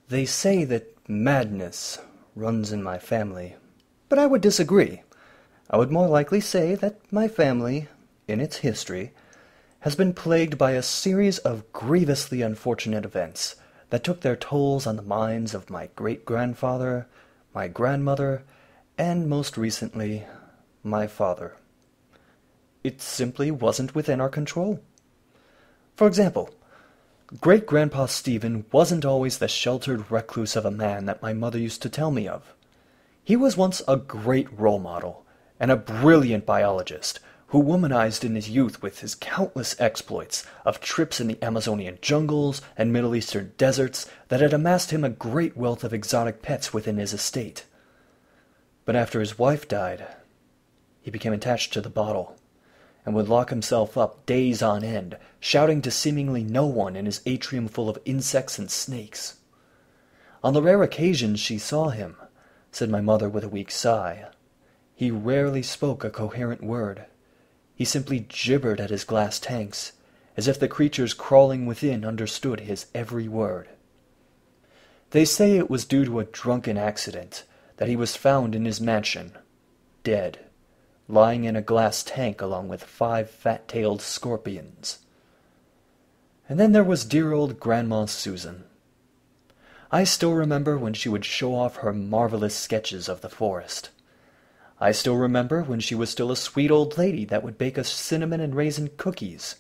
They say that madness runs in my family, but I would disagree. I would more likely say that my family, in its history, has been plagued by a series of grievously unfortunate events that took their tolls on the minds of my great-grandfather, my grandmother, and most recently, my father. It simply wasn't within our control. For example, Great-Grandpa Stephen wasn't always the sheltered recluse of a man that my mother used to tell me of. He was once a great role model, and a brilliant biologist, who womanized in his youth with his countless exploits of trips in the Amazonian jungles and Middle Eastern deserts that had amassed him a great wealth of exotic pets within his estate. But after his wife died, he became attached to the bottle, and would lock himself up days on end, shouting to seemingly no one in his atrium full of insects and snakes. On the rare occasions she saw him, said my mother with a weak sigh, he rarely spoke a coherent word. He simply gibbered at his glass tanks, as if the creatures crawling within understood his every word. They say it was due to a drunken accident that he was found in his mansion, dead, lying in a glass tank along with 5 fat-tailed scorpions. And then there was dear old Grandma Susan. I still remember when she would show off her marvelous sketches of the forest. I still remember when she was still a sweet old lady that would bake us cinnamon and raisin cookies,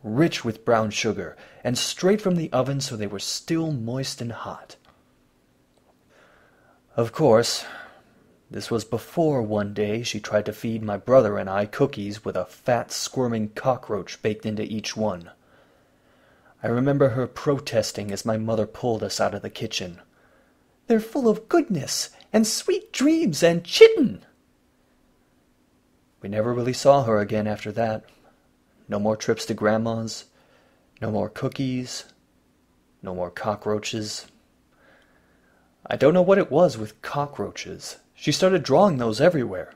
rich with brown sugar, and straight from the oven so they were still moist and hot. Of course, this was before one day she tried to feed my brother and I cookies with a fat, squirming cockroach baked into each one. I remember her protesting as my mother pulled us out of the kitchen. "They're full of goodness and sweet dreams and chitin." We never really saw her again after that. No more trips to Grandma's, no more cookies, no more cockroaches. I don't know what it was with cockroaches. She started drawing those everywhere.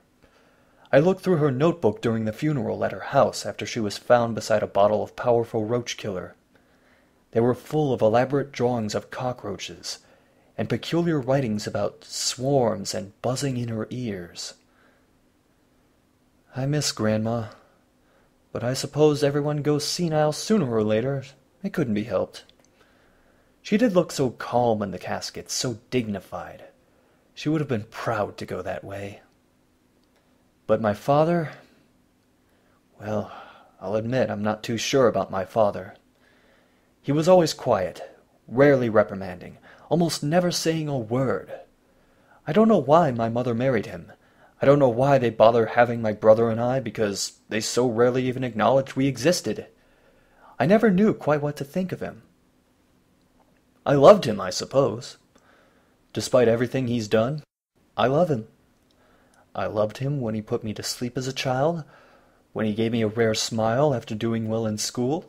I looked through her notebook during the funeral at her house after she was found beside a bottle of powerful roach killer. They were full of elaborate drawings of cockroaches, and peculiar writings about swarms and buzzing in her ears. I miss Grandma, but I suppose everyone goes senile sooner or later. It couldn't be helped. She did look so calm in the casket, so dignified. She would have been proud to go that way. But my father? Well, I'll admit I'm not too sure about my father. He was always quiet, rarely reprimanding, almost never saying a word. I don't know why my mother married him. I don't know why they bother having my brother and I, because they so rarely even acknowledged we existed. I never knew quite what to think of him. I loved him, I suppose. Despite everything he's done, I love him. I loved him when he put me to sleep as a child, when he gave me a rare smile after doing well in school,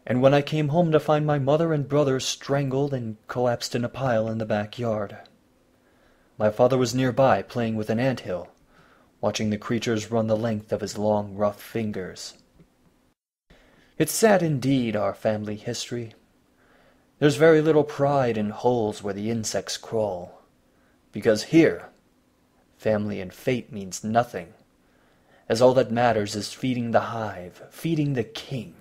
and when I came home to find my mother and brother strangled and collapsed in a pile in the backyard. My father was nearby playing with an anthill, watching the creatures run the length of his long, rough fingers. It's sad indeed, our family history. There's very little pride in holes where the insects crawl, because here, family and fate means nothing, as all that matters is feeding the hive, feeding the king.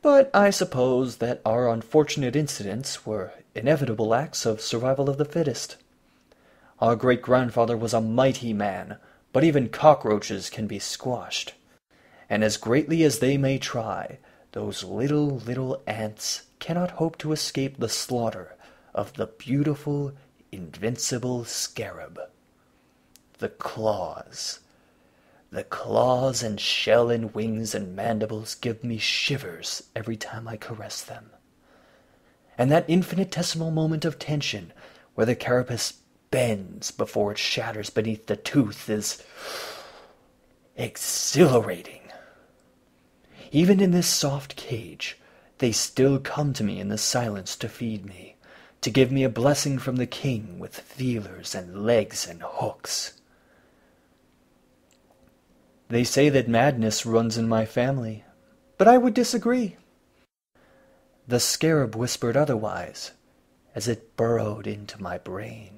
But I suppose that our unfortunate incidents were inevitable acts of survival of the fittest. Our great-grandfather was a mighty man, but even cockroaches can be squashed. And as greatly as they may try, those little ants cannot hope to escape the slaughter of the beautiful, invincible scarab. The claws. The claws and shell and wings and mandibles give me shivers every time I caress them. And that infinitesimal moment of tension where the carapace bends before it shatters beneath the tooth is exhilarating. Even in this soft cage, they still come to me in the silence to feed me, to give me a blessing from the king with feelers and legs and hooks. They say that madness runs in my family, but I would disagree. The scarab whispered otherwise, as it burrowed into my brain.